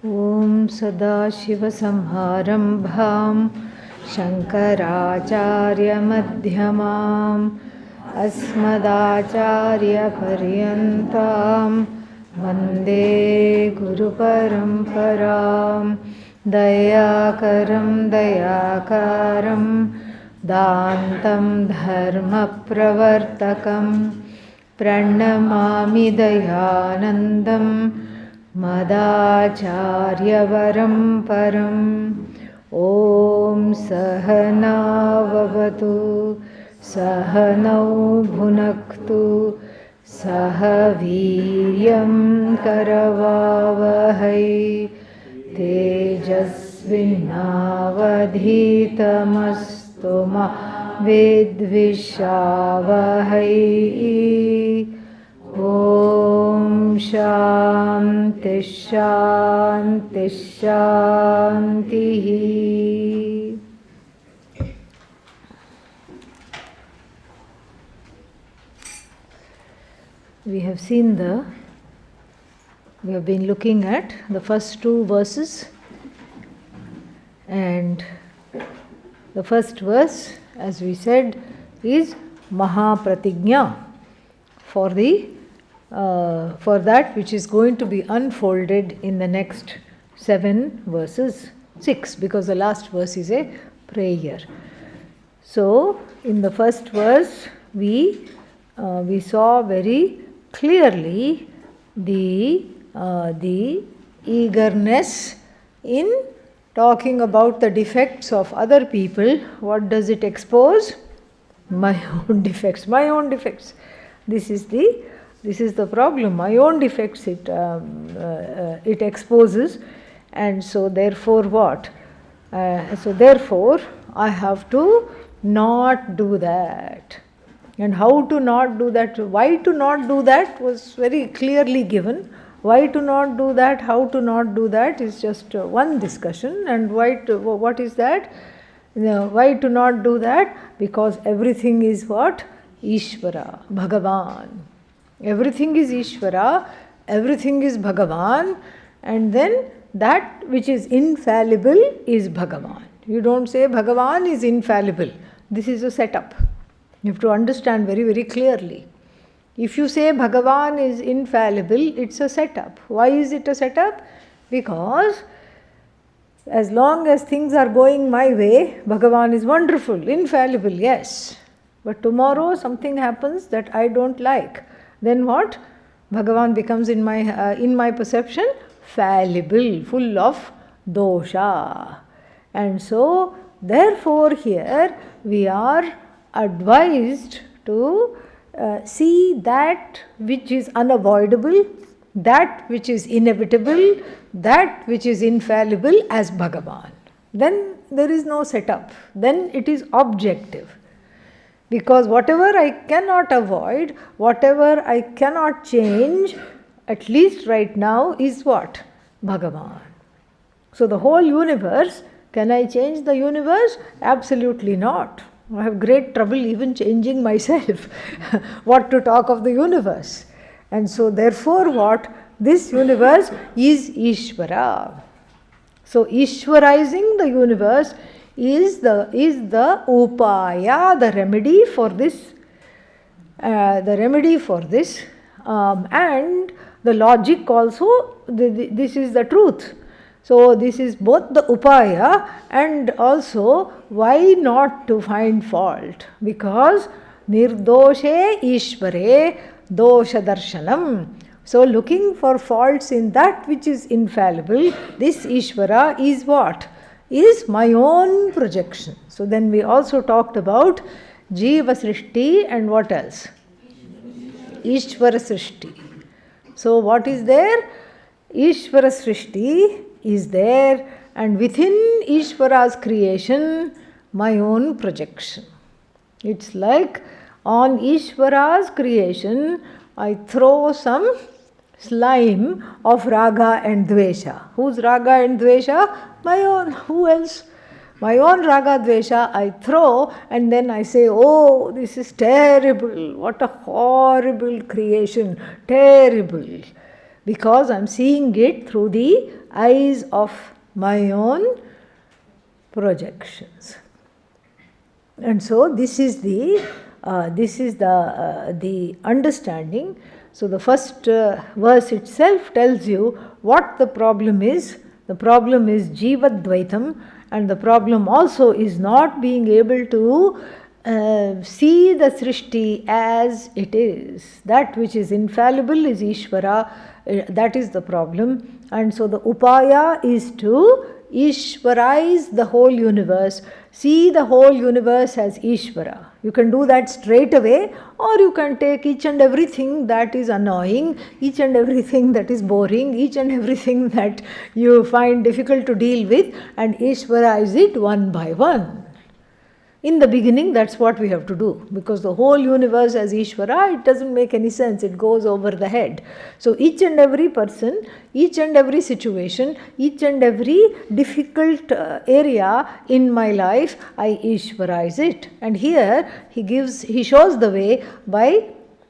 Om Sadashivasamharambham Shankaracharya Madhyamam Asmadacharya Paryantam Vande Guru Paramparam Dayakaram Dayakaram Dantam Dharma Pravartakam Pranamami Dayanandam Madacharya-varam param. Om Sahana-vavatu Sahanau bhunaktu Sahaviryam karavavahai Tejasvinavadhitamastu ma vidvishavahai. Om Shanti Shanti Shanti. We have been looking at the first two verses, and the first verse, as we said, is Mahapratignya for that which is going to be unfolded in the next 7 verses, 6, because the last verse is a prayer. So, in the first verse, we saw very clearly the eagerness in talking about the defects of other people. What does it expose? My own defects. My own defects. This is the problem. My own defects it exposes, and so therefore what? Therefore I have to not do that. And how to not do that? Why to not do that was very clearly given. Why to not do that? How to not do that is just one discussion. And what is that? Why to not do that? Because everything is what? Ishvara, Bhagavan. Everything is Ishvara, everything is Bhagavan, and then that which is infallible is Bhagavan. You don't say Bhagavan is infallible. This is a setup. You have to understand very, very clearly. If you say Bhagavan is infallible, it's a setup. Why is it a setup? Because as long as things are going my way, Bhagavan is wonderful, infallible, yes. But tomorrow something happens that I don't like. Then what? Bhagavan becomes in my perception fallible, full of dosha. And so, therefore here we are advised to see that which is unavoidable, that which is inevitable, that which is infallible as Bhagavan. Then there is no setup. Then it is objective. Because whatever I cannot avoid, whatever I cannot change, at least right now, is what? Bhagavan. So the whole universe, can I change the universe? Absolutely not. I have great trouble even changing myself. What to talk of the universe? And so therefore what? This universe is Ishvara. So Ishvarizing the universe is the upaya, the remedy for this, and the logic also, this is the truth. So this is both the upaya and also why not to find fault, because nirdoshe ishvare dosha darshanam. So looking for faults in that which is infallible, this Ishvara is what? Is my own projection. So then we also talked about Jiva Srishti and what else? Ishvara Srishti. So what is there? Ishvara Srishti is there, and within Ishvara's creation, my own projection. It's like on Ishvara's creation, I throw some slime of raga and dvesha. Whose raga and dvesha? My own. Who else? My own raga dvesha I throw, and then I say, oh, this is terrible. What a horrible creation. Terrible. Because I am seeing it through the eyes of my own projections. And so this is the understanding. So the first verse itself tells you what the problem is. The problem is Jivadvaitam, and the problem also is not being able to see the Srishti as it is. That which is infallible is Ishvara, that is the problem. And so the upaya is to Ishvarize the whole universe, see the whole universe as Ishvara. You can do that straight away, or you can take each and everything that is annoying, each and everything that is boring, each and everything that you find difficult to deal with, and Ishvarize it one by one. In the beginning, that's what we have to do, because the whole universe as Ishvara, it doesn't make any sense, it goes over the head. So each and every person, each and every situation, each and every difficult area in my life, I Ishvarize it. And here he shows the way by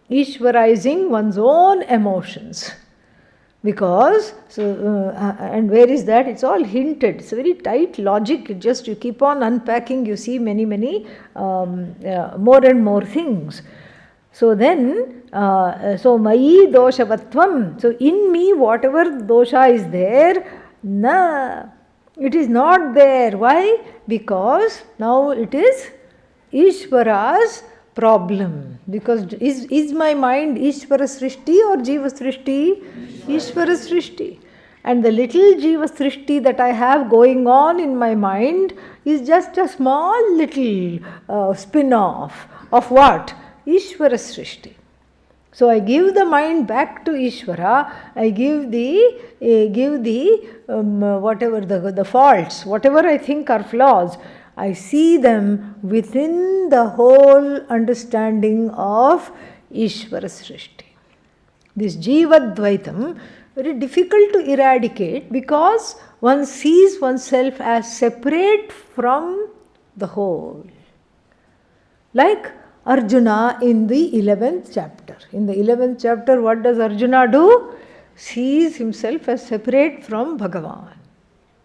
Ishvarizing one's own emotions. Because, and where is that? It's all hinted. It's a very tight logic. You keep on unpacking, you see many more and more things. So then, so Mayi Doshavatvam. So in me, whatever dosha is there, it is not there. Why? Because now it is Ishvara's problem. Because is my mind Ishvara Srishti or Jiva Srishti? Ishvara Srishti. And the little Jiva Srishti that I have going on in my mind is just a small little spin-off of what? Ishvara Srishti. So I give the mind back to Ishvara, I give the whatever the faults, whatever I think are flaws, I see them within the whole understanding of Ishvara Srishti. This Jivadvaitam, very difficult to eradicate because one sees oneself as separate from the whole. Like Arjuna in the 11th chapter. In the 11th chapter, what does Arjuna do? Sees himself as separate from Bhagavan.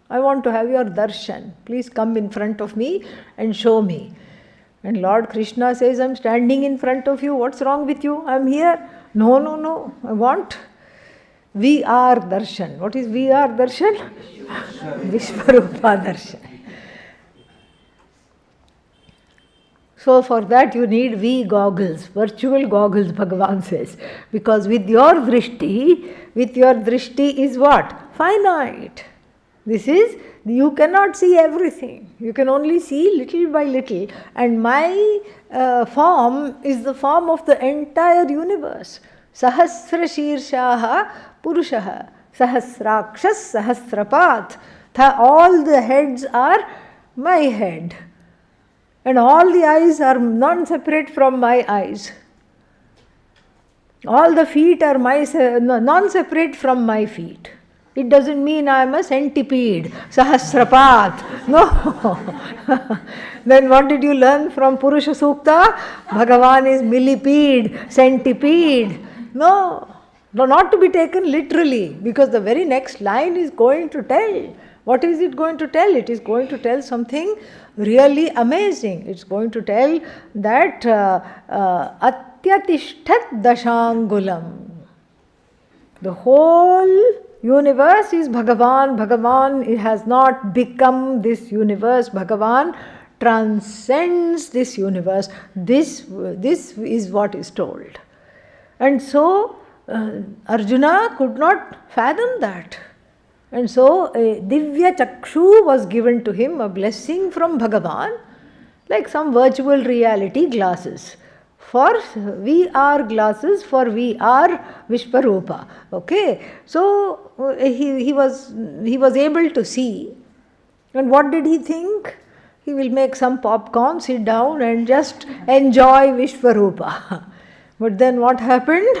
I want to have your darshan. Please come in front of me and show me. And Lord Krishna says, I'm standing in front of you. What's wrong with you? I'm here. No. I want VR darshan. What is VR darshan? Vishwarupa darshan. So for that you need V goggles, virtual goggles, Bhagavan says. Because with your drishti is what? Finite. This is, you cannot see everything. You can only see little by little. And my form is the form of the entire universe. Sahasra Shirshaha Purushaha. Sahasrakshas Sahasrapat. All the heads are my head. And all the eyes are non-separate from my eyes. All the feet are non-separate from my feet. It doesn't mean I am a centipede, Sahasrapat. No. Then what did you learn from Purusha Sukta? Bhagavan is millipede, centipede. No. Not to be taken literally, because the very next line is going to tell. What is it going to tell? It is going to tell something really amazing. It's going to tell that Atyatishtat Dashangulam. The whole universe is Bhagavan. Bhagavan has not become this universe. Bhagavan transcends this universe. This is what is told. And so Arjuna could not fathom that. And so a Divya Chakshu was given to him, a blessing from Bhagavan, like some virtual reality glasses. For VR glasses, for VR Vishwarupa. Okay, so he was able to see. And what did he think? He will make some popcorn, sit down and just enjoy Vishwarupa. But then what happened?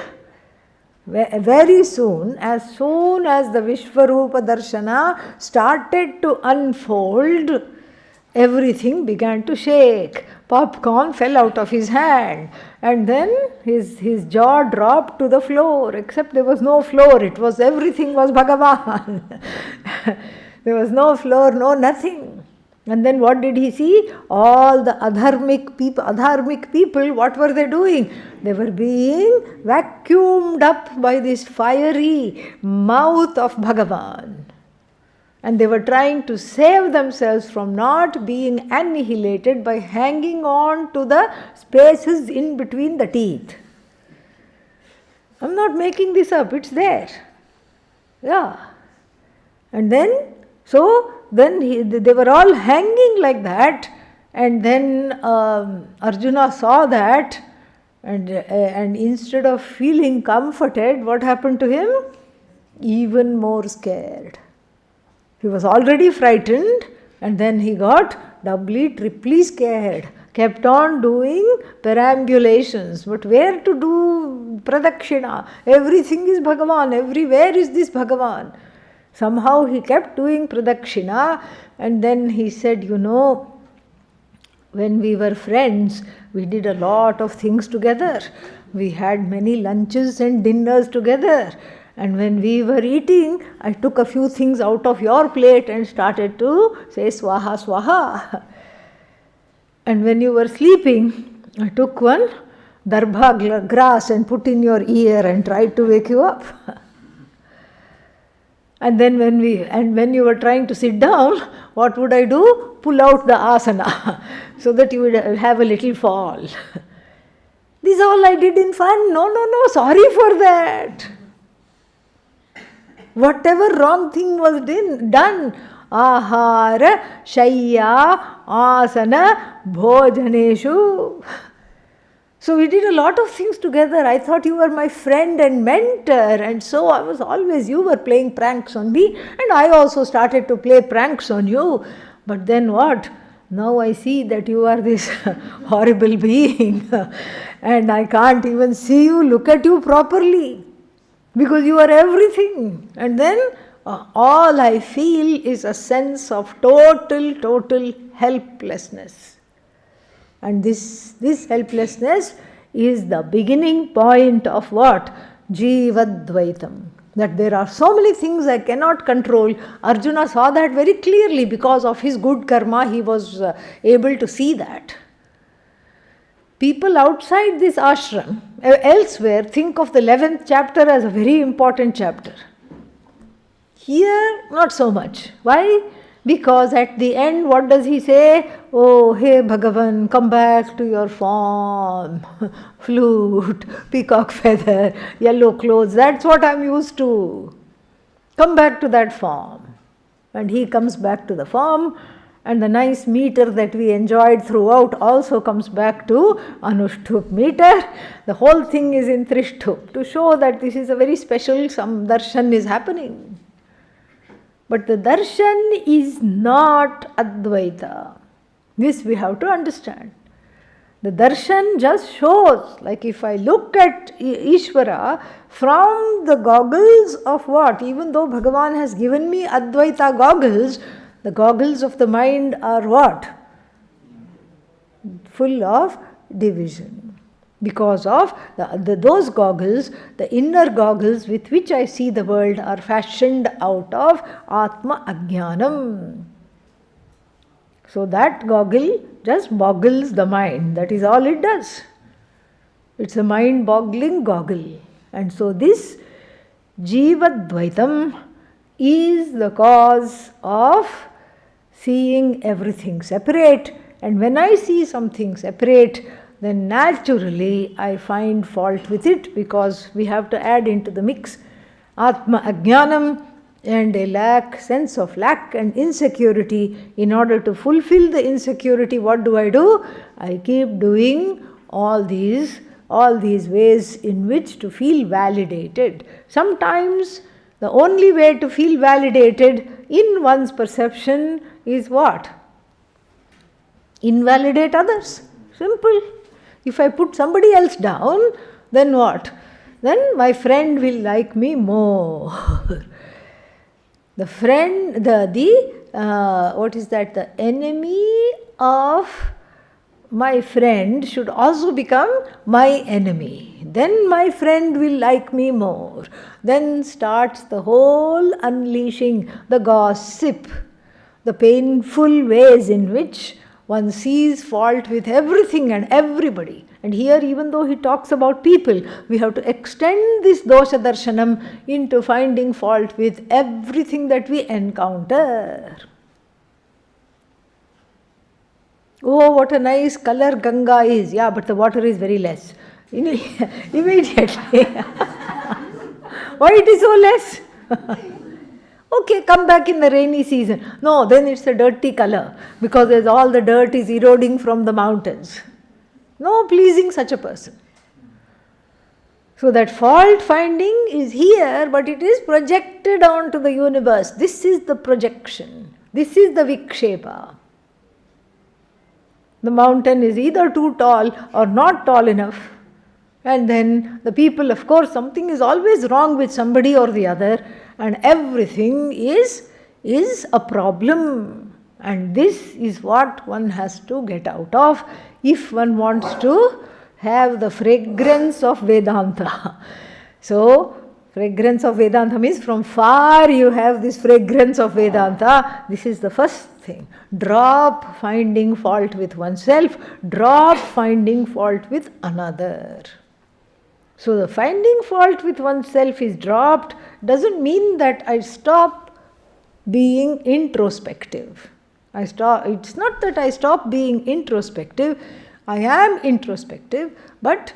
Very soon as the Vishwarupa Darshana started to unfold, everything began to shake. Popcorn fell out of his hand, and then his jaw dropped to the floor, except there was no floor, everything was Bhagavan. There was no floor, no nothing. And then what did he see? All the adharmic people, what were they doing? They were being vacuumed up by this fiery mouth of Bhagavan. And they were trying to save themselves from not being annihilated by hanging on to the spaces in between the teeth. I'm not making this up, it's there. Yeah. And then, they were all hanging like that, and then Arjuna saw that, and instead of feeling comforted, what happened to him? Even more scared. He was already frightened, and then he got doubly, triply scared. Kept on doing perambulations, but where to do pradakshina? Everything is Bhagavan, everywhere is this Bhagavan. Somehow he kept doing pradakshina, and then he said, when we were friends, we did a lot of things together. We had many lunches and dinners together. And when we were eating, I took a few things out of your plate and started to say swaha, swaha. And when you were sleeping, I took one darbha grass and put in your ear and tried to wake you up. And then when you were trying to sit down, what would I do? Pull out the asana so that you would have a little fall. This is all I did in fun. No, sorry for that. Whatever wrong thing was done, ahara, shayya, asana, bhojaneshu. So we did a lot of things together. I thought you were my friend and mentor, and so you were playing pranks on me, and I also started to play pranks on you. But then what? Now I see that you are this horrible being, and I can't even see you, look at you properly, because you are everything. And then all I feel is a sense of total helplessness. And this helplessness is the beginning point of what? Jivadvaitam. That there are so many things I cannot control. Arjuna saw that very clearly. Because of his good karma, he was able to see that. People outside this ashram, elsewhere, think of the 11th chapter as a very important chapter. Here, not so much. Why? Because at the end, what does he say? Oh, hey Bhagavan, come back to your form. Flute, peacock feather, yellow clothes, that's what I'm used to. Come back to that form. And he comes back to the form, and the nice meter that we enjoyed throughout also comes back to Anushtup meter. The whole thing is in Trishtup to show that this is a very special, some darshan is happening. But the darshan is not Advaita. This we have to understand. The darshan just shows, like if I look at Ishvara from the goggles of what? Even though Bhagavan has given me Advaita goggles, the goggles of the mind are what? Full of division. Because of those goggles, the inner goggles with which I see the world are fashioned out of Atma Ajnanam. So that goggle just boggles the mind. That is all it does. It's a mind-boggling goggle. And so this Jivadvaitam is the cause of seeing everything separate. And when I see something separate, then naturally I find fault with it, because we have to add into the mix Atma Ajnanam and a sense of lack and insecurity. In order to fulfill the insecurity, what do? I keep doing all these ways in which to feel validated. Sometimes the only way to feel validated in one's perception is what? Invalidate others. Simple. If I put somebody else down, then what? Then my friend will like me more. The friend, what is that? The enemy of my friend should also become my enemy. Then my friend will like me more. Then starts the whole unleashing, the gossip, the painful ways in which one sees fault with everything and everybody. And here, even though he talks about people, we have to extend this dosha darshanam into finding fault with everything that we encounter. Oh, what a nice color Ganga is. Yeah, but the water is very less. Immediately. Why it is so less? Okay, come back in the rainy season. No, then it's a dirty color because there's all the dirt is eroding from the mountains. No pleasing such a person. So that fault finding is here, but it is projected onto the universe. This is the projection. This is the vikshepa. The mountain is either too tall or not tall enough. And then the people, of course, something is always wrong with somebody or the other, and everything is a problem. And this is what one has to get out of if one wants to have the fragrance of Vedanta. So, fragrance of Vedanta means from far you have this fragrance of Vedanta. This is the first thing. Drop finding fault with oneself, drop finding fault with another. So the finding fault with oneself is dropped doesn't mean that I stop being introspective. It's not that I stop being introspective. I am introspective, but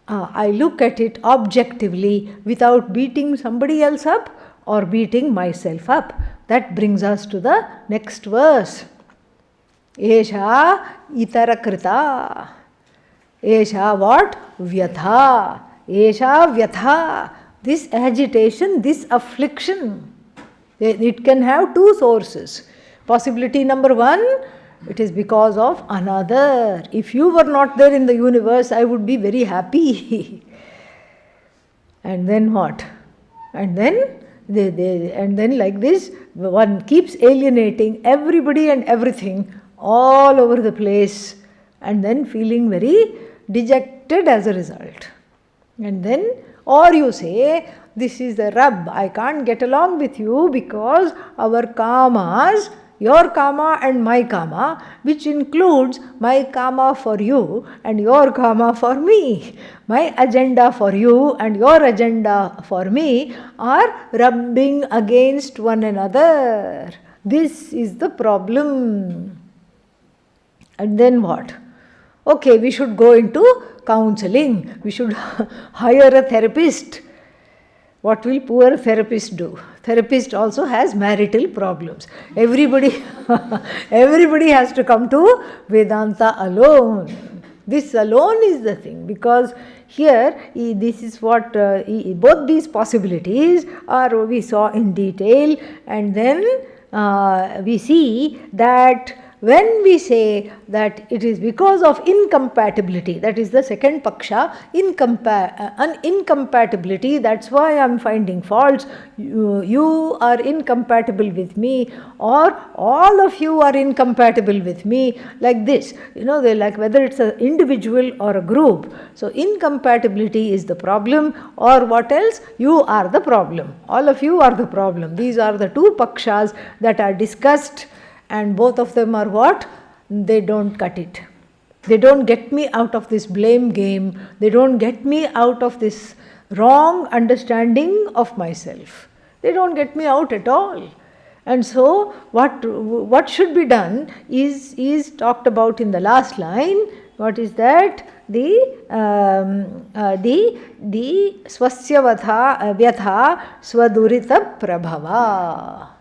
I look at it objectively without beating somebody else up or beating myself up. That brings us to the next verse. Esha itarakrita. Esha what? Vyatha. Esha vyatha. This agitation, this affliction. It can have two sources. Possibility number one, it is because of another. If you were not there in the universe, I would be very happy. And then what? And then like this, one keeps alienating everybody and everything all over the place, and then feeling very dejected as a result. And then, or you say, this is the rub, I can't get along with you because our karmas, your karma and my karma, which includes my karma for you and your karma for me, my agenda for you and your agenda for me, are rubbing against one another. This is the problem. And then what? Okay, we should go into counseling. We should hire a therapist. What will poor therapist do? Therapist also has marital problems. Everybody has to come to Vedanta alone. This alone is the thing, because here this is what both these possibilities are we saw in detail, and then we see that when we say that it is because of incompatibility, that is the second paksha, incompatibility, that's why I am finding faults. You are incompatible with me, or all of you are incompatible with me, like this. They like whether it's an individual or a group. So incompatibility is the problem, or what else? You are the problem. All of you are the problem. These are the two pakshas that are discussed. And both of them are what? They don't cut it. They don't get me out of this blame game. They don't get me out of this wrong understanding of myself. They don't get me out at all. And so what should be done is talked about in the last line. What is that? The swasya vyatha swadurita prabhava.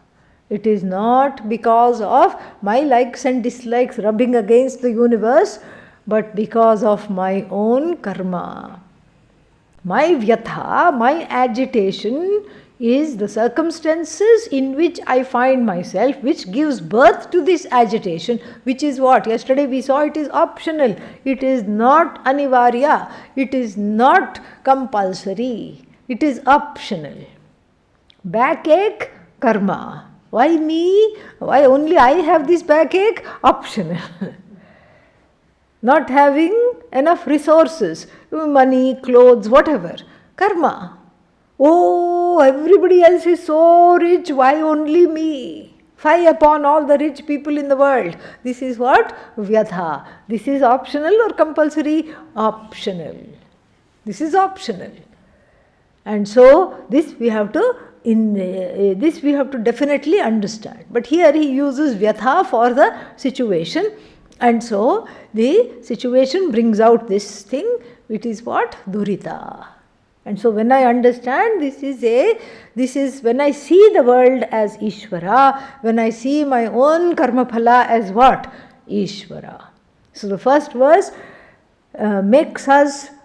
It is not because of my likes and dislikes rubbing against the universe, but because of my own karma. My vyatha, my agitation, is the circumstances in which I find myself, which gives birth to this agitation, which is what? Yesterday we saw it is optional. It is not anivarya. It is not compulsory. It is optional. Backache, karma. Why me? Why only I have this backache? Optional. not having enough resources, money, clothes, whatever. Karma. Oh, everybody else is so rich, why only me? Fie upon all the rich people in the world. This is what? Vyatha. This is optional or compulsory? Optional. This is optional. And so this we have to definitely understand. But here he uses vyatha for the situation, and so the situation brings out this thing, which is what? Durita. And so when I understand this is when I see the world as Ishvara, when I see my own karma phala as what? Ishvara. So the first verse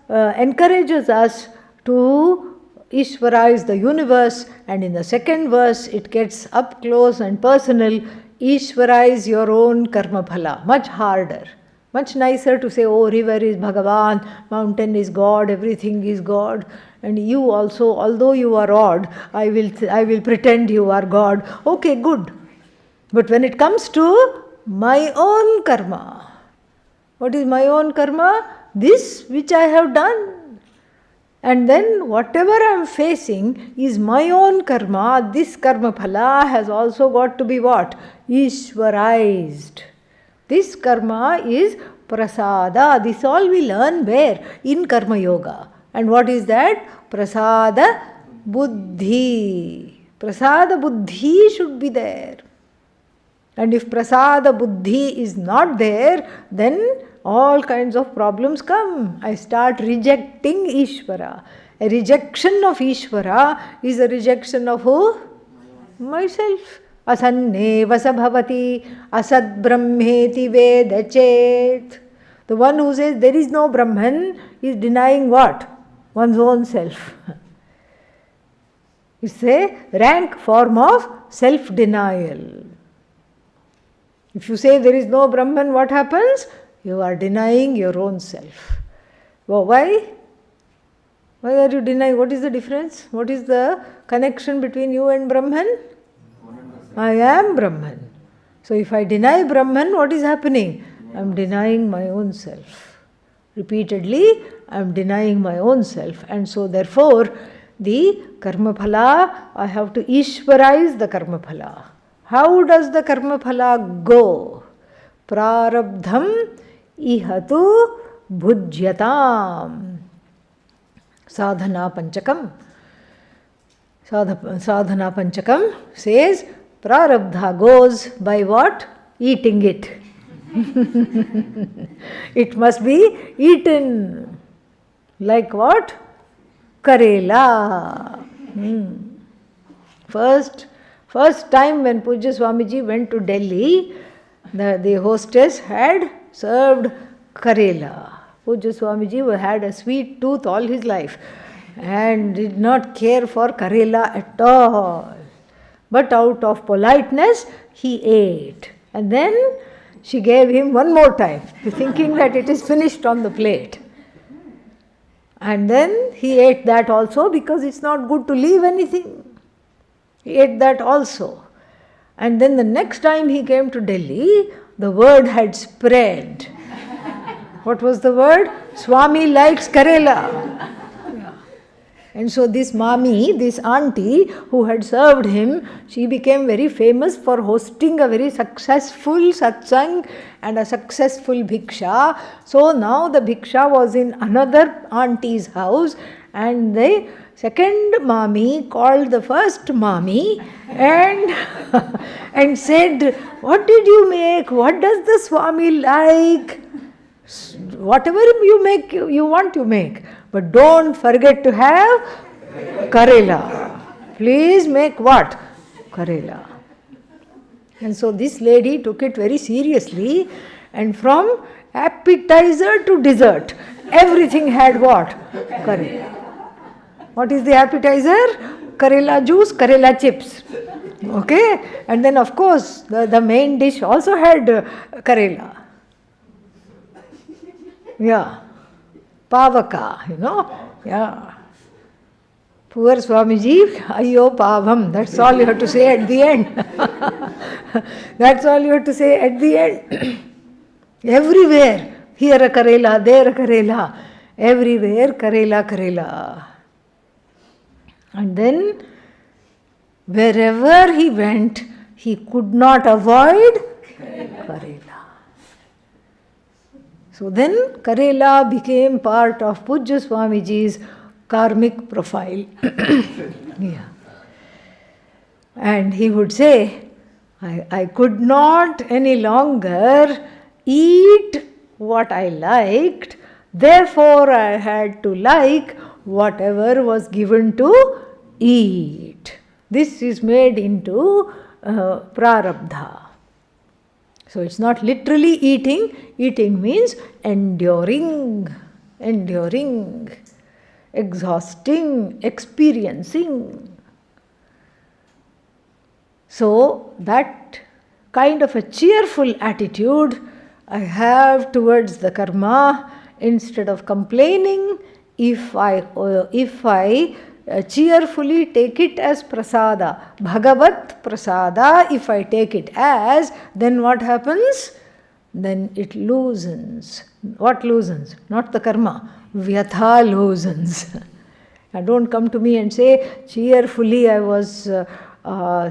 encourages us to Ishvara the universe, and in the second verse it gets up close and personal. Ishvara your own karma phala. Much harder. Much nicer to say, oh, river is Bhagavan, mountain is God, everything is God. And you also, although you are odd, I will pretend you are God. Okay, good. But when it comes to my own karma, what is my own karma? This which I have done. And then whatever I am facing is my own karma. This karma phala has also got to be what? Ishvarized. This karma is prasada. This all we learn where? In karma yoga. And what is that? Prasada buddhi. Prasada buddhi should be there. And if prasada buddhi is not there, then all kinds of problems come. I start rejecting Ishvara. A rejection of Ishvara is a rejection of who? Myself. Asanne vasabhavati asad brahmeti vedachet. The one who says there is no Brahman is denying what? One's own self. It's a rank form of self-denial. If you say there is no Brahman, what happens? You are denying your own self. Well, why? Why are you denying? What is the difference? What is the connection between you and Brahman? I am Brahman. So if I deny Brahman, what is happening? I am denying my own self. Repeatedly, I am denying my own self. And so therefore, the karma phala, I have to Ishvarize the karma phala. How does the karma phala go? Prarabdham ihatu bhujyatam. Sadhana Panchakam. Sadhana Panchakam says, Prarabdha goes by what? Eating it. It must be eaten. Like what? Karela. First time when Pujya Swamiji went to Delhi, the hostess had served Karela. Pujya Swamiji had a sweet tooth all his life and did not care for Karela at all. But out of politeness, he ate. And then she gave him one more time, thinking that it is finished on the plate. And then he ate that also because it's not good to leave anything. He ate that also. And then the next time he came to Delhi, the word had spread. What was the word? Swami likes Karela. And so this mami, this auntie who had served him, she became very famous for hosting a very successful satsang and a successful bhiksha. So now the bhiksha was in another auntie's house, and the second mami called the first mami and said, "What did you make? What does the Swami like? Whatever you make, you want to make. But don't forget to have Karela. Please make what? Karela." And so this lady took it very seriously, and from appetizer to dessert, everything had what? Karela. What is the appetizer? Karela juice, Karela chips. Okay? And then of course the main dish also had Karela. Yeah. Pavaka, Yeah. Poor Swamiji, ayyo pavam. That's all you have to say at the end. That's all you have to say at the end. Everywhere Here a Karela, there a Karela, everywhere Karela, Karela. And then wherever he went, he could not avoid Karela. So then Karela became part of Pujya Swamiji's karmic profile. Yeah. And he would say, I could not any longer eat what I liked, therefore I had to like whatever was given to eat. This is made into prarabdha. So it's not literally eating. Eating means enduring, exhausting, experiencing. So that kind of a cheerful attitude I have towards the karma, instead of complaining, if I cheerfully take it as prasada, Bhagavat prasada, if I take it as, then what happens? Then it loosens. What loosens? Not the karma. Vyatha loosens. Now don't come to me and say, cheerfully I was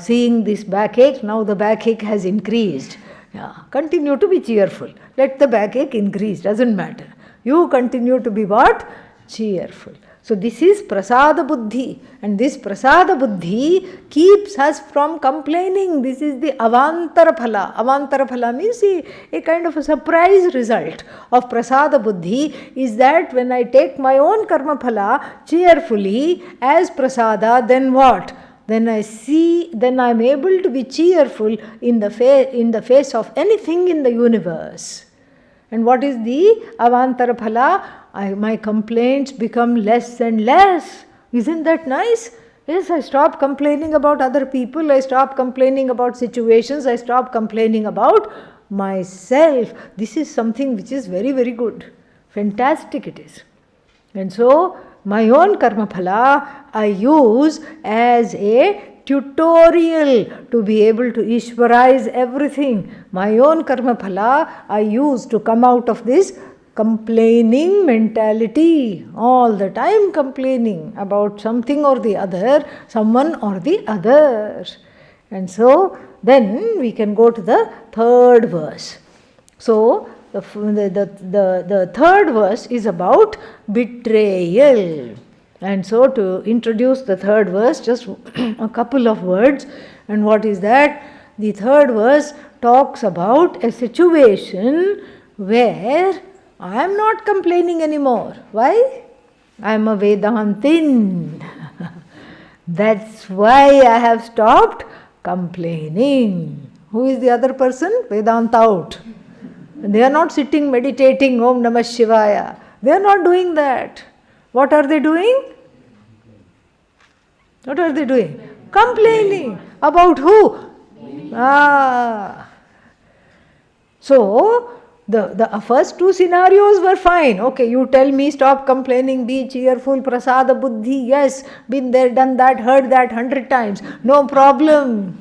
seeing this backache, now the backache has increased. Yeah. Continue to be cheerful. Let the backache increase, doesn't matter. You continue to be what? Cheerful. So this is prasada buddhi, and this prasada buddhi keeps us from complaining. This is the avantara phala. Avantara phala means a kind of a surprise result of prasada buddhi is that when I take my own karma phala cheerfully as prasada, then what? Then I see, then I am able to be cheerful in the face of anything in the universe. And what is the avantara phala? My complaints become less and less. Isn't that nice? Yes, I stop complaining about other people, I stop complaining about situations, I stop complaining about myself. This is something which is very, very good. Fantastic it is. And so, my own karma phala I use as a tutorial to be able to Ishwarize everything. My own karma phala I use to come out of this complaining mentality, all the time complaining about something or the other, someone or the other. And so then we can go to the third verse. So the third verse is about betrayal. And so to introduce the third verse, just a couple of words. And what is that? The third verse talks about a situation where I am not complaining anymore. Why? I am a Vedantin. That's why I have stopped complaining. Who is the other person? Vedanta out. They are not sitting meditating Om Namah Shivaya. They are not doing that. What are they doing? What are they doing? Complaining. About who? So, the first two scenarios were fine. Okay, you tell me stop complaining, be cheerful, prasada buddhi, yes, been there, done that, heard that 100 times, no problem.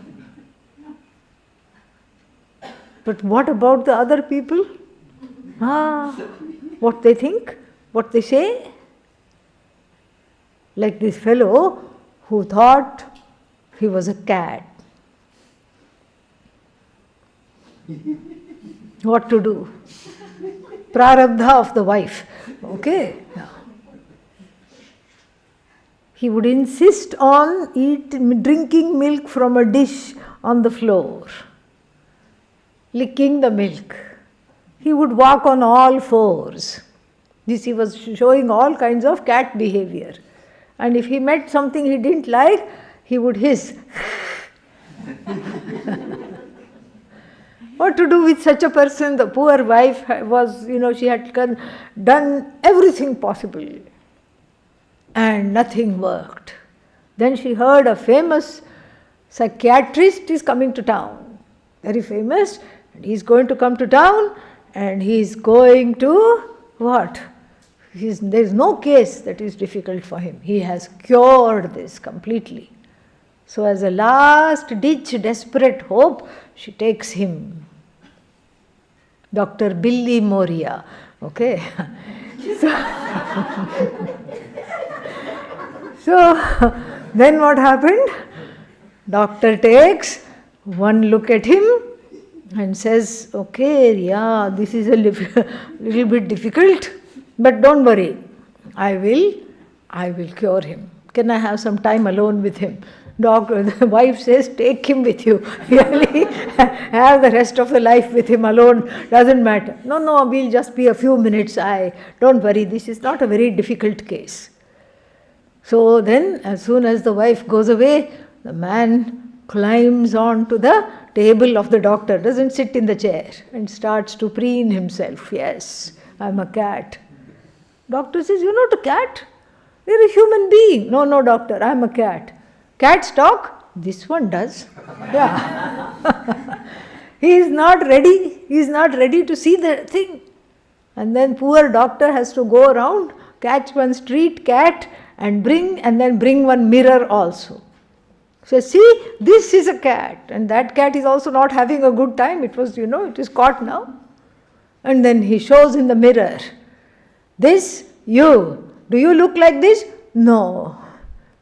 But what about the other people? What they think, what they say? Like this fellow who thought he was a cat. What to do? Prarabdha of the wife. Okay. He would insist on drinking milk from a dish on the floor, licking the milk. He would walk on all fours. This he was showing all kinds of cat behavior. And if he met something he didn't like, he would hiss. What to do with such a person? The poor wife was, she had done everything possible and nothing worked. Then she heard a famous psychiatrist is coming to town, very famous, and he's going to come to town and he's going to what? There is no case that is difficult for him. He has cured this completely. So as a last ditch desperate hope, she takes him. Dr. Billy Moria. Okay. So, so then what happened? Doctor takes one look at him and says, okay, yeah, this is a little bit difficult, but don't worry, I will cure him. Can I have some time alone with him? Doctor, the wife says, take him with you. Really, have the rest of the life with him alone, doesn't matter. No, we'll just be a few minutes. Don't worry, this is not a very difficult case. So then, as soon as the wife goes away, the man climbs onto the table of the doctor, doesn't sit in the chair, and starts to preen himself. Yes, I'm a cat. Doctor says, you're not a cat. You're a human being. No, doctor, I'm a cat. Cats talk? This one does. Yeah. He is not ready. He is not ready to see the thing. And then poor doctor has to go around, catch one street cat and then bring one mirror also. So see, this is a cat, and that cat is also not having a good time. It is caught now. And then he shows in the mirror, this, you, do you look like this? No.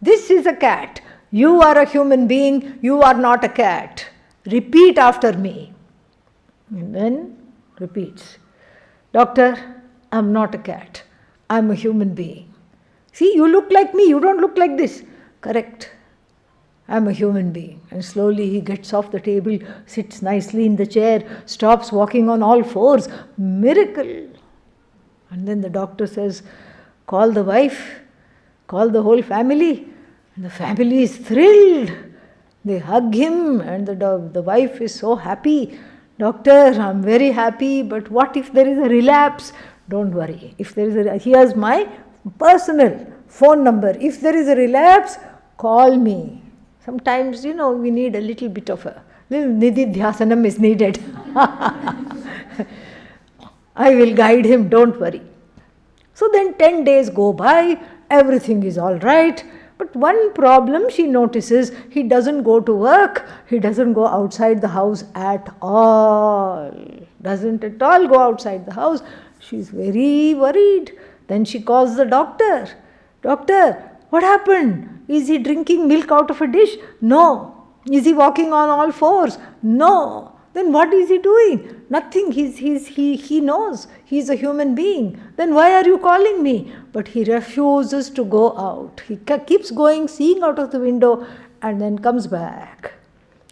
This is a cat. You are a human being, you are not a cat. Repeat after me. And then repeats, doctor, I'm not a cat. I'm a human being. See, you look like me, you don't look like this. Correct. I'm a human being. And slowly he gets off the table, sits nicely in the chair, stops walking on all fours. Miracle. And then the doctor says, call the wife, call the whole family. And the family is thrilled. They hug him, and the wife is so happy. Doctor, I'm very happy, but what if there is a relapse? Don't worry. Here's my personal phone number. If there is a relapse, call me. Sometimes, we need a little bit of a little nididhyasanam is needed. I will guide him, don't worry. So then 10 days go by, everything is all right. But one problem she notices, he doesn't go to work, he doesn't go outside the house at all. Doesn't at all go outside the house. She's very worried. Then she calls the doctor. Doctor, what happened? Is he drinking milk out of a dish? No. Is he walking on all fours? No. Then what is he doing? Nothing. He knows. He's a human being. Then why are you calling me? But he refuses to go out. He keeps going, seeing out of the window, and then comes back.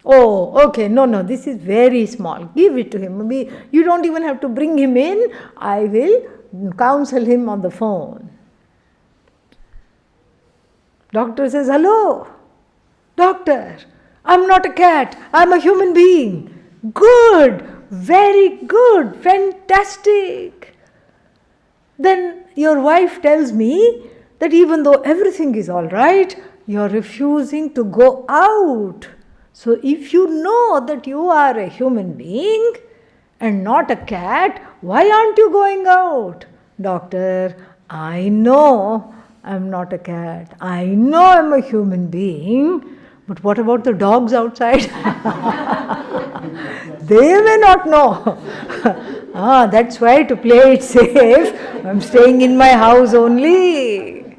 Oh, okay, no, this is very small. Give it to him. You don't even have to bring him in. I will counsel him on the phone. Doctor says, hello, doctor, I'm not a cat. I'm a human being. Good, very good, fantastic. Then your wife tells me that even though everything is all right, you're refusing to go out. So if you know that you are a human being and not a cat, why aren't you going out? Doctor, I know I'm not a cat. I know I'm a human being. But what about the dogs outside? They may not know. That's why, to play it safe, I'm staying in my house only.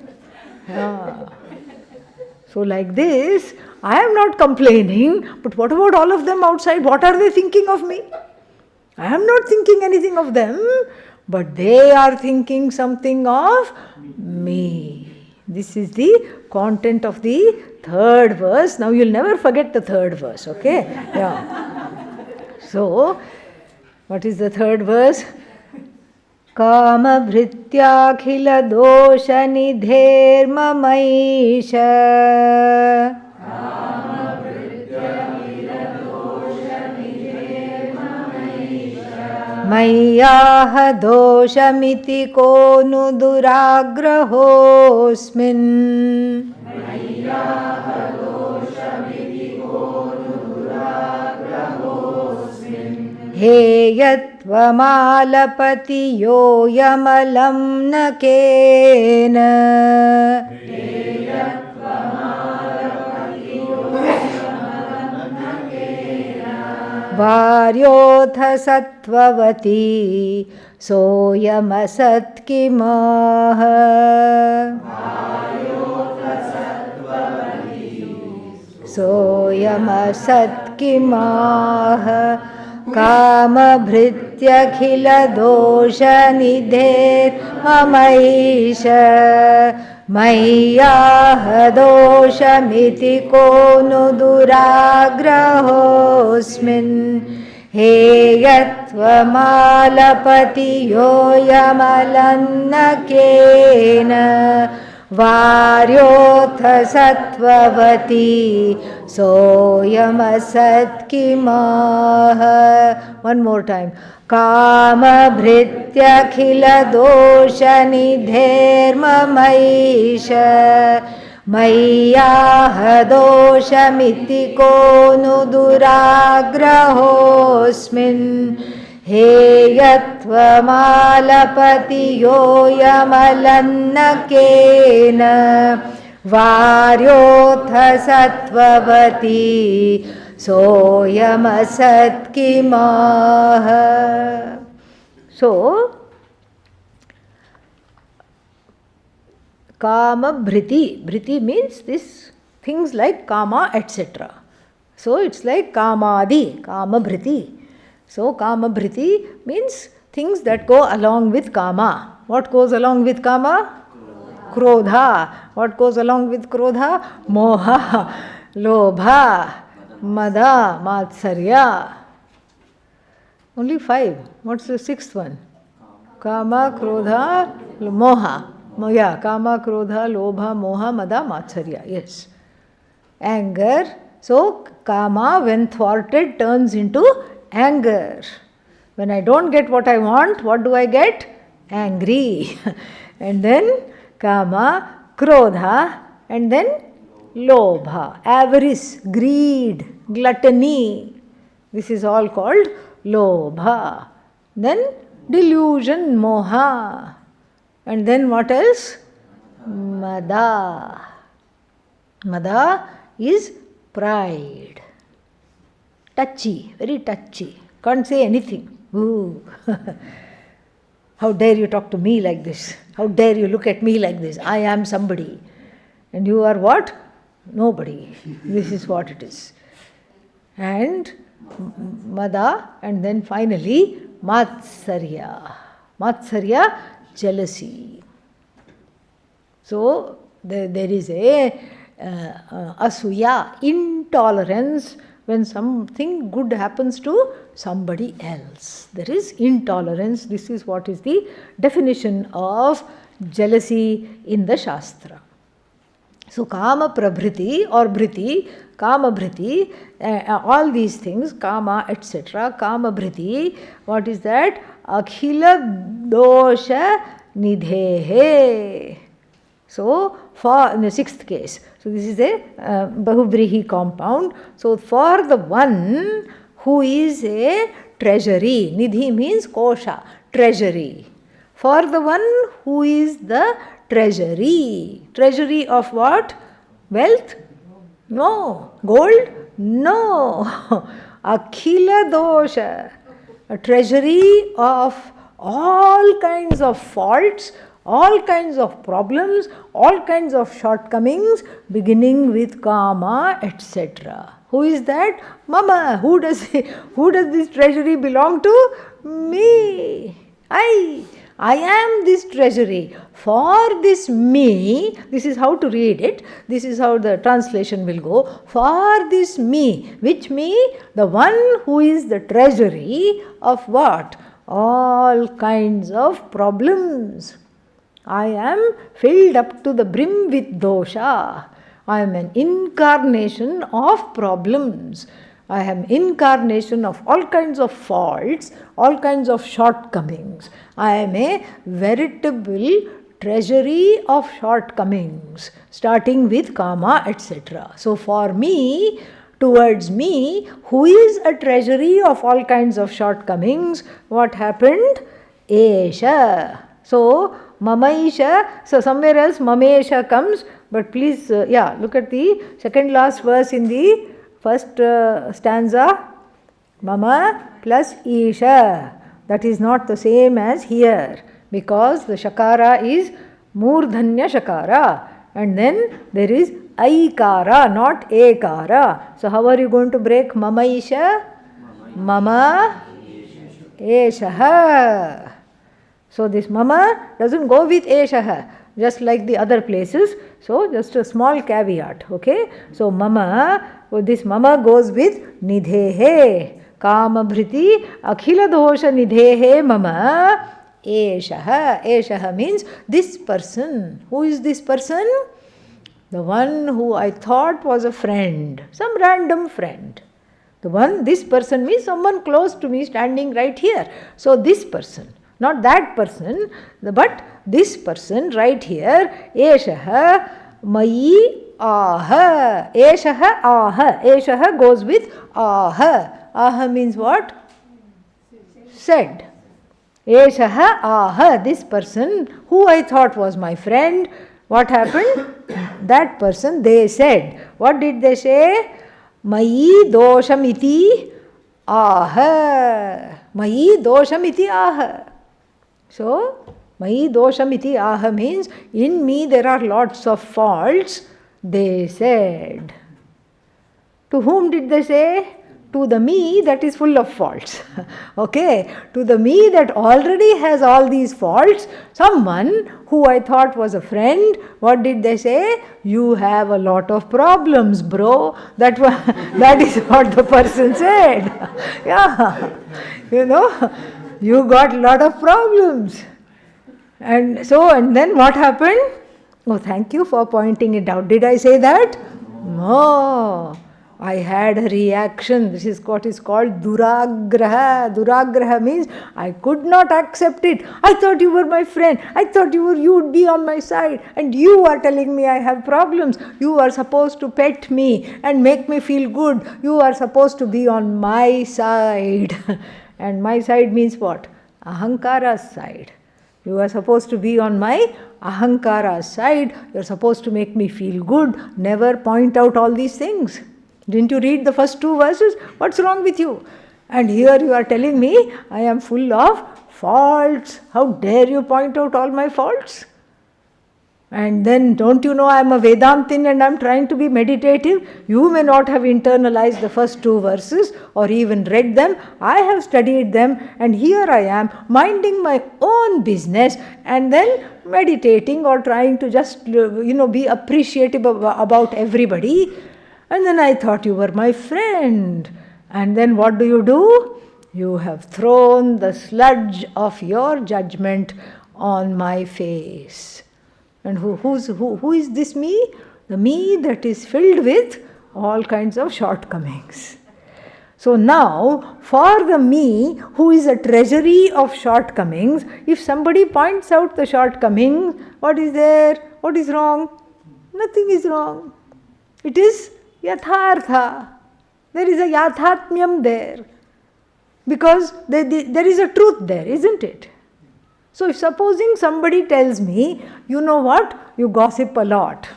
So like this, I am not complaining, but what about all of them outside? What are they thinking of me? I am not thinking anything of them, but they are thinking something of me. This is the content of the third verse. Now you'll never forget the third verse, okay? Yeah. So, what is the third verse? Kama bhrityakhila dosha nidherma maisha. Mayyaha doshamiti konu duragrahosmin. Heyatvamalalapati yoyamalam nakena. Varyoth sattvavati soyamasat kimaha. Soyamasat kimaha. Kama bhrityakila dosha nidher mamaisha. Mayyaha doshamiti konu duragrahosmin. Heyatvamalapati yoyamalannakena. Varyotha sattvavati soyamasat kimaha. One more time. Kama bhrityakila dosha nidherma maisha. Mayyaha doshamiti konu duragrahosmin. Heyatvamalapati yoyamalannakena. Varyotha sattvavati soyamasat kimaha. So, kama bhriti. Bhriti means this things like kama, etc. So, it's like kamadi, kama bhriti. So, kama bhriti means things that go along with kama. What goes along with kama? Krodha. What goes along with krodha? Moha, lobha, mada, matsarya. Only 5. What's the 6th one? Kama, krodha, moha. Yeah, kama, krodha, lobha, moha, mada, matsarya. Yes. Anger. So, kama, when thwarted, turns into anger. When I don't get what I want, what do I get? Angry. And then kama, krodha, and then lobha, avarice, greed, gluttony. This is all called lobha. Then delusion, moha. And then what else? Mada. Mada is pride. Touchy, very touchy. Can't say anything. Ooh. How dare you talk to me like this? How dare you look at me like this? I am somebody. And you are what? Nobody. This is what it is. And mada, and then finally matsarya. Matsarya, jealousy. So there is a asuya, intolerance. When something good happens to somebody else, there is intolerance. This is what is the definition of jealousy in the Shastra. So, kama prabhriti or bhriti, kama bhriti, all these things, kama, etc., kama bhriti, what is that? Akhila dosha nidhehe. So, for in the 6th case, so this is a Bahubrihi compound. So, for the one who is a treasury, nidhi means kosha, treasury. For the one who is the treasury. Treasury of what? Wealth? No. Gold? No. Akhila dosha. A treasury of all kinds of faults, all kinds of problems, all kinds of shortcomings, beginning with kama, etc. Who is that? Mama. Who does this treasury belong to? Me. I am this treasury. For this me, this is how to read it, this is how the translation will go. For this me, which me? The one who is the treasury of what? All kinds of problems. I am filled up to the brim with dosha. I am an incarnation of problems. I am incarnation of all kinds of faults, all kinds of shortcomings. I am a veritable treasury of shortcomings, starting with kama, etc. So for me, towards me, who is a treasury of all kinds of shortcomings, what happened? Esha. So mamaisha, so somewhere else mamesha comes, but please, look at the second last verse in the first stanza. Mama plus Isha. That is not the same as here, because the Shakara is Murdhanya Shakara, and then there is Aikara, not Ekara. So how are you going to break Mama Isha? Mama Eshaha. So this Mama doesn't go with Eshaha, just like the other places. So just a small caveat, okay? So Mama, this Mama goes with Nidhehe. Kama bhriti akhila dosha nidhehe mama eshaha. Eshaha means this person. Who is this person? The one who I thought was a friend, some random friend. This person means someone close to me standing right here. So this person, not that person, but this person right here, eshaha mayi aha. Eshaha aha. Eshaha goes with aha. Aha means what? Said. Eshaha aha. This person who I thought was my friend, what happened? That person, they said. What did they say? Mayi doshamiti aha. Mayi doshamiti aha. So, Mayi doshamiti aha means in me there are lots of faults, they said. To whom did they say? To the me that is full of faults. Okay, to the me that already has all these faults, someone who I thought was a friend, what did they say? You have a lot of problems, bro. That is what the person said. Yeah, you got a lot of problems. And then what happened? Oh, thank you for pointing it out. Did I say that? No. I had a reaction. This is what is called duragraha. Duragraha means I could not accept it. I thought you were my friend. I thought you would be on my side. And you are telling me I have problems. You are supposed to pet me and make me feel good. You are supposed to be on my side. And my side means what? Ahankara's side. You are supposed to be on my Ahankara's side. You are supposed to make me feel good. Never point out all these things. Didn't you read the first 2 verses? What's wrong with you? And here you are telling me I am full of faults. How dare you point out all my faults? And then don't you know I am a Vedantin and I am trying to be meditative? You may not have internalized the first 2 verses or even read them. I have studied them, and here I am minding my own business and then meditating or trying to just be appreciative about everybody. And then I thought you were my friend. And then what do? You have thrown the sludge of your judgment on my face. And who is this me? The me that is filled with all kinds of shortcomings. So now, for the me who is a treasury of shortcomings, if somebody points out the shortcomings, what is there? What is wrong? Nothing is wrong. It is yathartha. There is a yathatmyam there. Because there is a truth there, isn't it? So if supposing somebody tells me, you know what, you gossip a lot.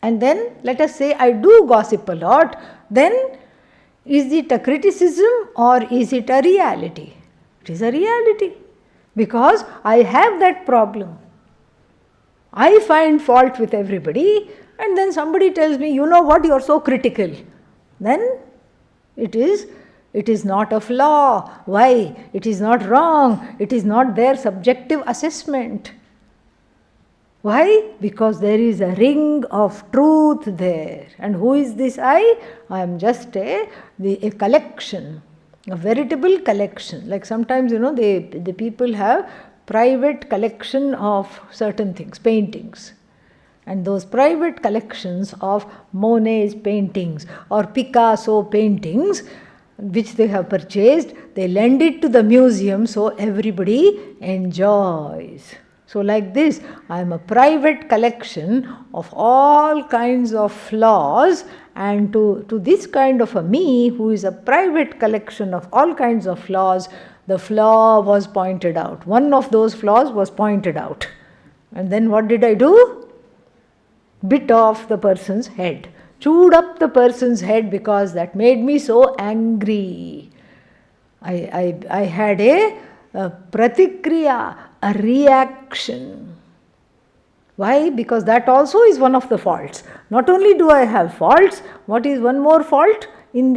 And then let us say I do gossip a lot, then is it a criticism or is it a reality? It is a reality. Because I have that problem. I find fault with everybody, and then somebody tells me, you know what, you are so critical. Then it is not a flaw. Why? It is not wrong. It is not their subjective assessment. Why? Because there is a ring of truth there. And who is this I? I am just a collection, a veritable collection. Like sometimes, the people have private collection of certain things, paintings. And those private collections of Monet's paintings or Picasso paintings, which they have purchased, they lend it to the museum so everybody enjoys. So like this, I am a private collection of all kinds of flaws, and to this kind of a me who is a private collection of all kinds of flaws, the flaw was pointed out. One of those flaws was pointed out. And then what did I do? Bit off the person's head. chewed up the person's head because that made me so angry. I had a pratikriya, a reaction. Why? Because that also is one of the faults. Not only do I have faults, what is one more fault in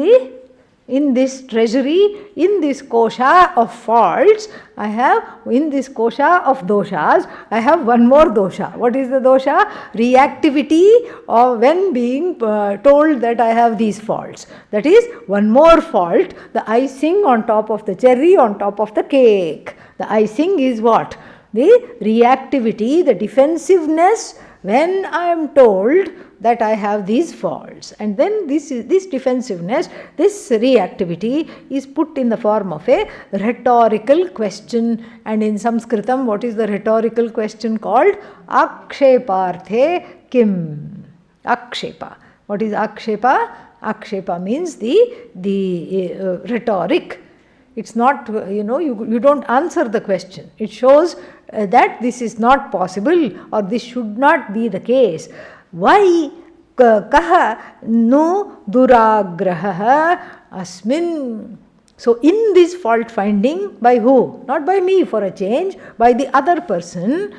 this treasury, in this kosha of faults? I have, in this kosha of doshas, I have one more dosha. What is the dosha? Reactivity of when being told that I have these faults. That is one more fault, the icing on top of the cherry, on top of the cake. The icing is what? The reactivity, the defensiveness when I am told that I have these faults. And then this defensiveness, this reactivity is put in the form of a rhetorical question. And in Sanskritam, what is the rhetorical question called? Aksheparthe kim. Akshepa. What is akshepa? Akshepa means the rhetoric. It's not, you don't answer the question. It shows that this is not possible or this should not be the case. Why? Kaha no duragraha asmin. So in this fault finding, by who? Not by me for a change, by the other person,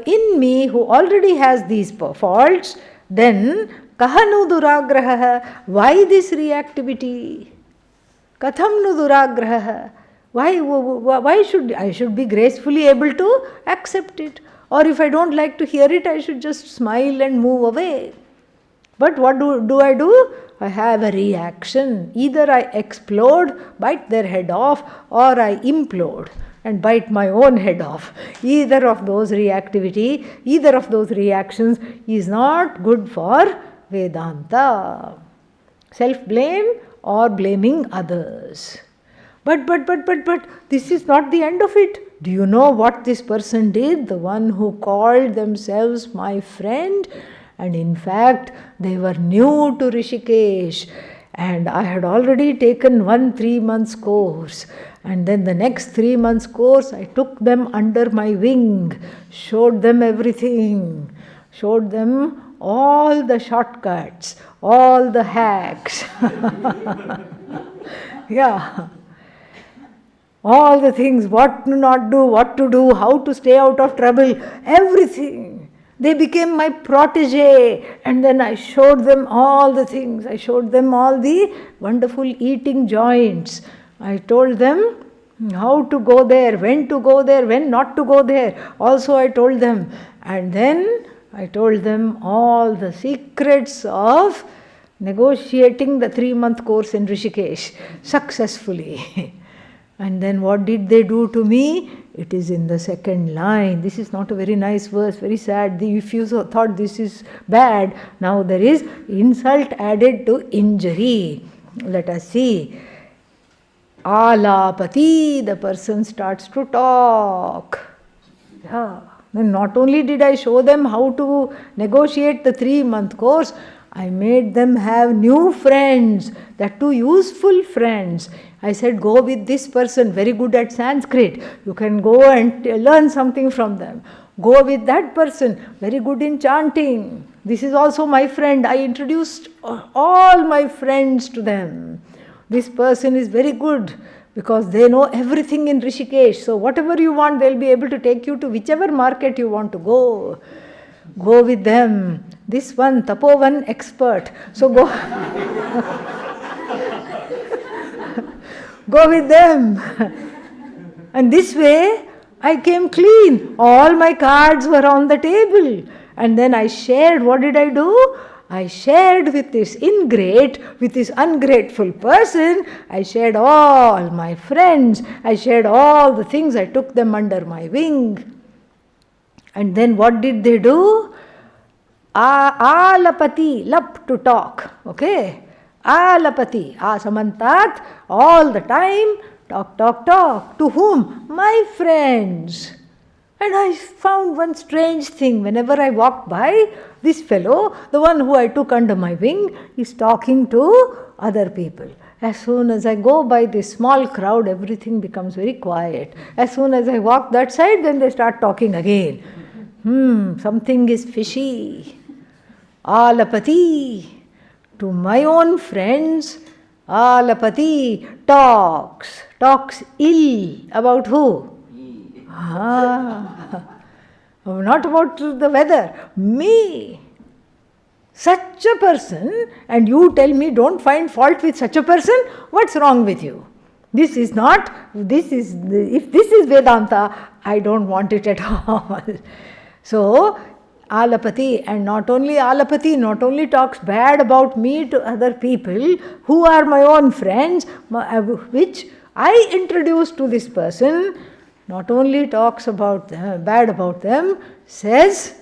in me who already has these faults, then kaha no duragraha. Why this reactivity? Katham nu duragraha. Why should I should be gracefully able to accept it? Or if I don't like to hear it, I should just smile and move away. But what do? I have a reaction. Either I explode, bite their head off, or I implode and bite my own head off. Either of those reactions is not good for Vedanta. Self-blame or blaming others. But this is not the end of it. Do you know what this person did? The one who called themselves my friend, and in fact they were new to Rishikesh, and I had already taken 3 months course, and then the next 3 months course I took them under my wing, showed them everything, showed them all the shortcuts, all the hacks. Yeah. All the things, what to not do, what to do, how to stay out of trouble, everything. They became my protege, and then I showed them all the things. I showed them all the wonderful eating joints. I told them how to go there, when to go there, when not to go there. Also I told them. And then I told them all the secrets of negotiating the 3-month course in Rishikesh successfully. And then what did they do to me? It is in the second line. This is not a very nice verse, very sad. If you thought this is bad, now there is insult added to injury. Let us see. Alapati, the person starts to talk. Yeah. Then not only did I show them how to negotiate the 3-month course, I made them have new friends, that too useful friends. I said, go with this person, very good at Sanskrit. You can go and learn something from them. Go with that person, very good in chanting. This is also my friend. I introduced all my friends to them. This person is very good because they know everything in Rishikesh. So whatever you want, they'll be able to take you to whichever market you want to go. Go with them. This one, Tapovan expert. So go. Go with them. And this way, I came clean. All my cards were on the table. And then I shared. What did I do? I shared with this ingrate, with this ungrateful person. I shared all my friends. I shared all the things. I took them under my wing. And then what did they do? Alapati, lap to talk. Okay? Alapati, asamantat, all the time, talk. To whom? My friends. And I found one strange thing. Whenever I walked by, this fellow, the one who I took under my wing, is talking to other people. As soon as I go by this small crowd, everything becomes very quiet. As soon as I walk that side, then they start talking again. Something is fishy. Alapati. To my own friends, alapati talks ill about who? Not about the weather, me. Such a person, and you tell me don't find fault with such a person, what's wrong with you? If this is Vedanta, I don't want it at all. So, alapati, and not only talks bad about me to other people who are my own friends, which I introduce to this person, not only talks about them, bad about them, says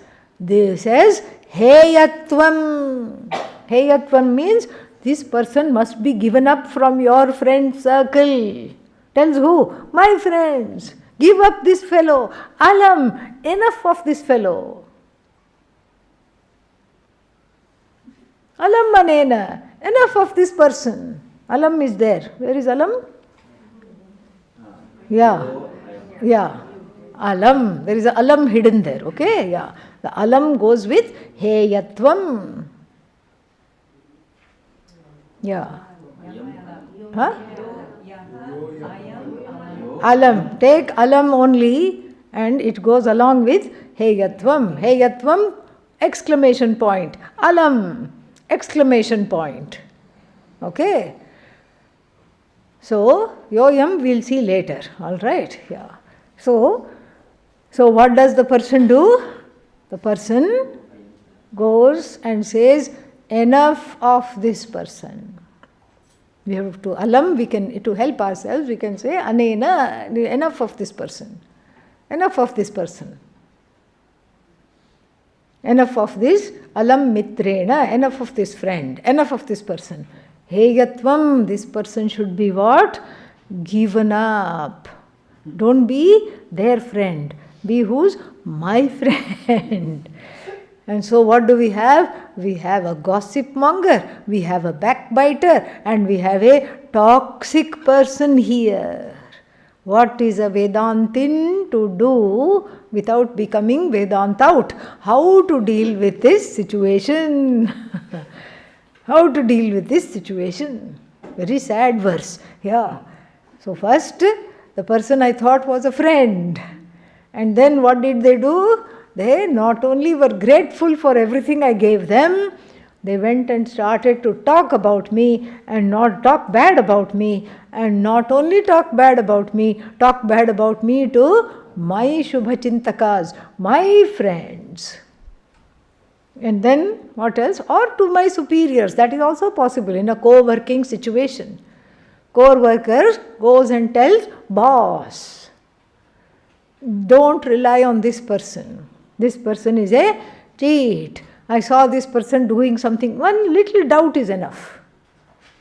Heyatvam. Heyatvam means this person must be given up from your friend circle. Tells who? My friends. Give up this fellow. Alam, enough of this fellow. Alam manena, enough of this person. Alam is there. Where is Alam? Yeah. Alam. There is a Alam hidden there. Okay? Yeah. The Alam goes with Heyatvam. Yeah. Huh? Alam. Take Alam only and it goes along with Heyatvam. Heyatvam, exclamation point. Alam, exclamation point. Okay? So, Yoyam we'll see later. Alright? Yeah. So what does the person do? The person goes and says, enough of this person. We have to alam, to help ourselves, we can say, anena, enough of this person. Enough of this person. Enough of this alam mitrena, enough of this friend, enough of this person. Heyatvam, this person should be what? Given up. Don't be their friend. Be whose? My friend. And so what do we have? We have a gossip monger, we have a backbiter, and we have a toxic person here. What is a Vedantin to do without becoming Vedantout? How to deal with this situation? How to deal with this situation? Very sad verse. Yeah. So first, the person I thought was a friend. And then what did they do? They not only were grateful for everything I gave them, they went and started to talk about me and not talk bad about me. And not only talk bad about me to my Shubhachintakas, my friends. And then what else? Or to my superiors. That is also possible in a co-working situation. Co-worker goes and tells boss, don't rely on this person. This person is a cheat. I saw this person doing something. One little doubt is enough.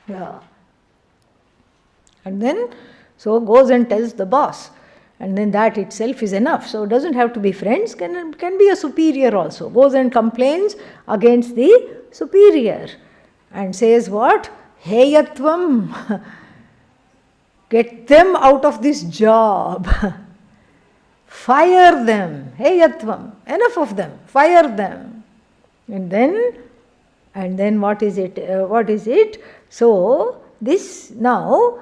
Yeah. And then, so goes and tells the boss. And then that itself is enough. So it doesn't have to be friends, can be a superior also. Goes and complains against the superior. And says what? Heyatvam. Get them out of this job. Fire them. Heyatvam. Enough of them. Fire them. And then what is it? So this now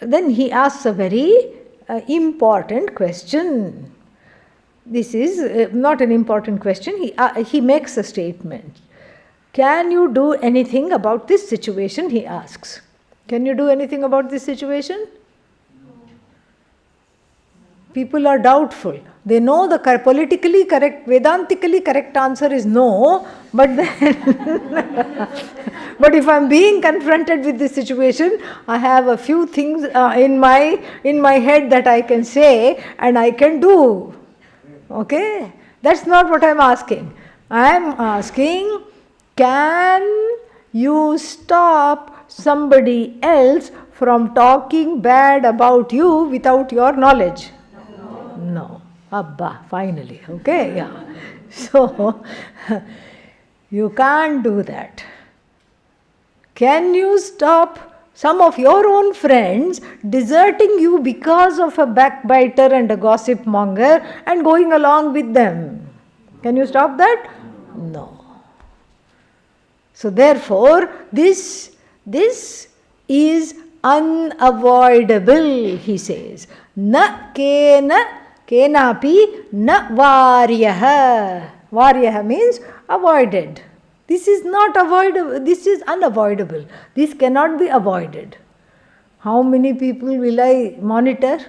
then he asks a very important question. This is not an important question. He makes a statement. Can you do anything about this situation? He asks. Can you do anything about this situation? People are doubtful. They know the politically correct, Vedantically correct answer is no, but then, but if I am being confronted with this situation, I have a few things in my head that I can say and I can do. Okay? That's not what I am asking. I am asking, can you stop somebody else from talking bad about you without your knowledge? No. Abba, finally. Okay, yeah. So, you can't do that. Can you stop some of your own friends deserting you because of a backbiter and a gossip monger and going along with them? Can you stop that? No. So therefore, this is unavoidable, he says. Na kenapi na varyaha. Varyaha means avoided. This is not avoidable. This is unavoidable. This cannot be avoided. How many people will I monitor?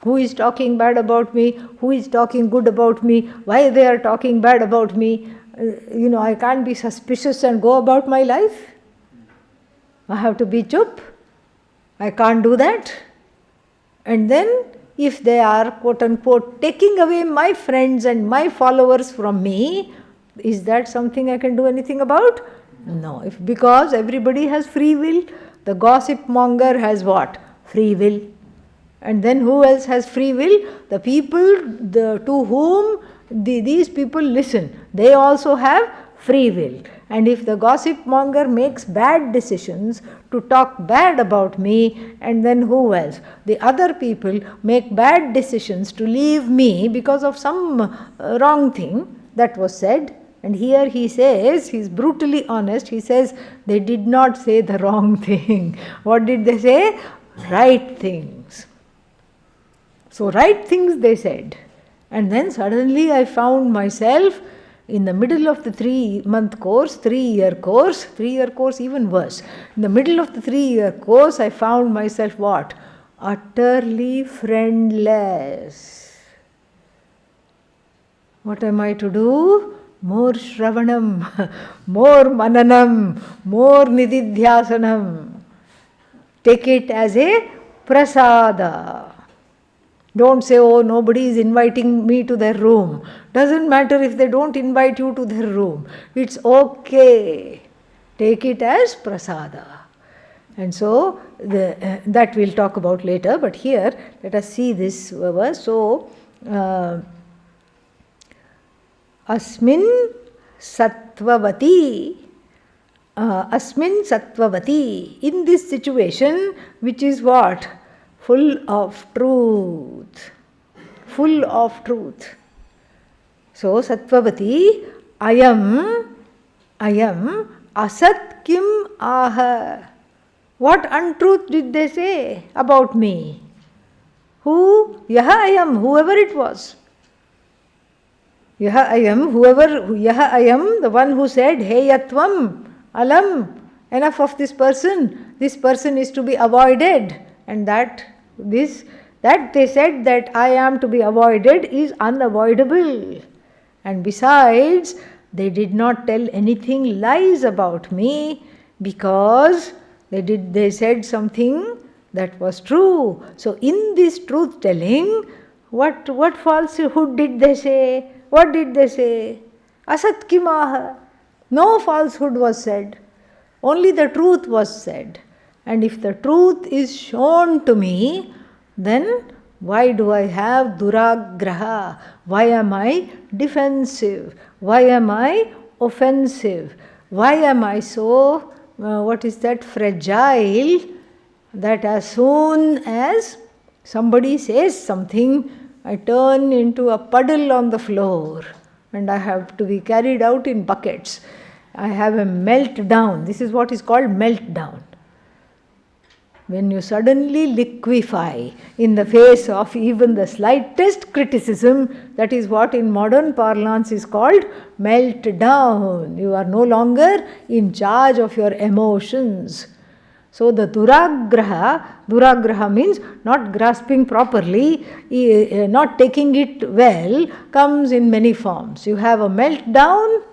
Who is talking bad about me? Who is talking good about me? Why they are talking bad about me? I can't be suspicious and go about my life. I have to be chup. I can't do that. And then, if they are quote unquote taking away my friends and my followers from me, is that something I can do anything about? No. Because everybody has free will. The gossip monger has what? Free will. And then who else has free will? The people to whom these people listen. They also have free will. And if the gossip monger makes bad decisions to talk bad about me, and then who else? The other people make bad decisions to leave me because of some wrong thing that was said. And here he says, he's brutally honest, he says, they did not say the wrong thing. What did they say? Right things. So right things they said. And then suddenly I found myself in the middle of the 3-month course, 3-year course, 3-year course even worse. In the middle of the 3-year course, I found myself what? Utterly friendless. What am I to do? More Shravanam, more Mananam, more Nididhyasanam. Take it as a prasada. Don't say, oh, nobody is inviting me to their room. Doesn't matter if they don't invite you to their room. It's okay. Take it as prasada. And so, that we'll talk about later. But here, let us see this verse. So, Asmin Satvavati. Asmin Satvavati. In this situation, which is what? Full of truth. Full of truth. So, Satvavati, Ayam Asat Kim Aha. What untruth did they say about me? Who? Yaha Ayam, whoever it was. Yaha Ayam, the one who said, Hey Yatvam, Alam, enough of this person is to be avoided. And that they said that I am to be avoided is unavoidable. And besides, they did not tell anything lies about me because they said something that was true. So in this truth telling, what falsehood did they say? What did they say? Asat kimaha. No falsehood was said. Only the truth was said. And if the truth is shown to me, then why do I have duragraha? Why am I defensive? Why am I offensive? Why am I so, fragile, that as soon as somebody says something, I turn into a puddle on the floor and I have to be carried out in buckets. I have a meltdown. This is what is called meltdown. When you suddenly liquefy in the face of even the slightest criticism, that is what in modern parlance is called meltdown. You are no longer in charge of your emotions. So the duragraha means not grasping properly, not taking it well, comes in many forms. You have a meltdown,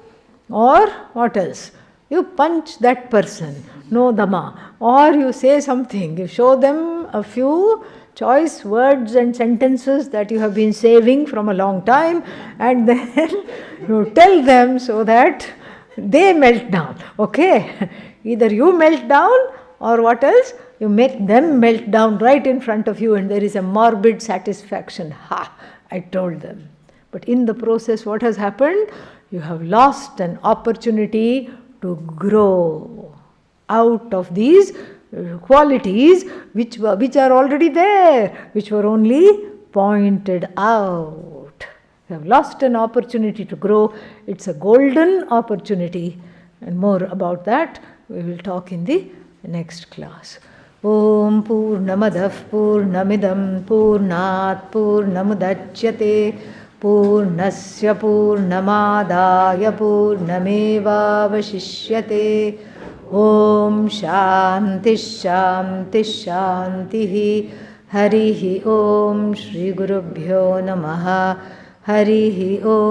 or what else? You punch that person, no dhamma. Or you say something, you show them a few choice words and sentences that you have been saving from a long time, and then you tell them so that they melt down. Okay? Either you melt down, or what else? You make them melt down right in front of you, and there is a morbid satisfaction. Ha! I told them. But in the process, what has happened? You have lost an opportunity to grow out of these qualities which are already there, which were only pointed out. You have lost an opportunity to grow. It's a golden opportunity. And more about that we will talk in the next class. Om Purnamadah Purnamidam Purnat Purnamudachyate Purnasya Purnamadaya Purnamevavashishyate. Om Shanti Shanti Shanti. Harihi Om Shri Gurubhyo Namaha. Harihi Om.